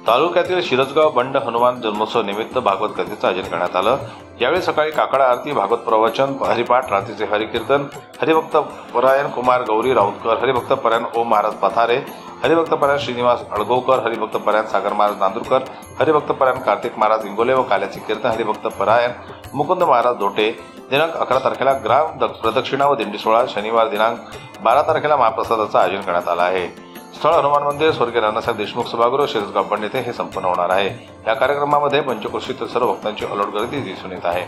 तालुक्यातील शिरसगाव बंड हनुमान जन्मोत्सव निमित्त भागवत कथेचं आयोजन करण्यात आलं। यावेळी सकाळी काकडा आरती, भागवत प्रवचन, हरिपाठ, रात्रीचे हरिकीर्तन, हरिभक्त परायण कुमार गौरी राऊतकर, हरिभक्त परायण ओम महाराज पथारे, हरिभक्त परायण श्रीनिवास अळगोवकर, हरिभक्त परायण सागर महाराज नांदुरकर, हरिभक्त परायण कार्तिक महाराज इंगोले व काल्याचे कीर्तन हरिभक्त परायण मुकुंद महाराज दोटे। दिनांक 11 तारखेला ग्राम प्रदक्षिणा व दिंडी सोहळा, शनिवार दिनांक 12 तारखेला महाप्रसादाचं आयोजन करण्यात आलं आहे। स्थळ हनुमान मंदिर, स्वर्गीय नानासाहेब देशमुख सभागृह, शिरसगाव बंड येथे हे संपन्न होणार आहे। या कार्यक्रमामध्ये पंचक्रोशीतील सर्व भक्तांची अलोट गर्दी दिसून येत आहे।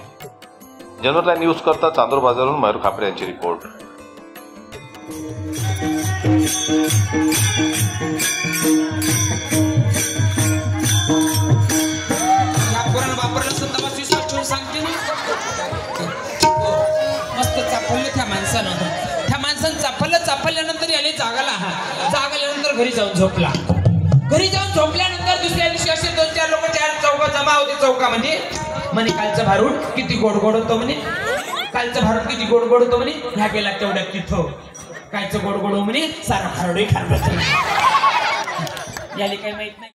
जनरल न्यूज करता चांदूर बाजारहून मयूर खापरे यांची रिपोर्ट। चापल्यानंतर याने जागल्यानंतर घरी जाऊन झोपला। घरी जाऊन झोपल्यानंतर दुसऱ्या दिवशी असे 2-4 लोक 4 चौका जमा होते चौकामध्ये। म्हणे कालचं भारूड किती गोड गोड होतं म्हणे, कालचं भारूड किती गोड गोड होतं म्हणे। ह्या गेला तेवढ्यात तिथं कायचं गोड गोड म्हणे सारा खारोडे खारबत याले काही माहित नाही।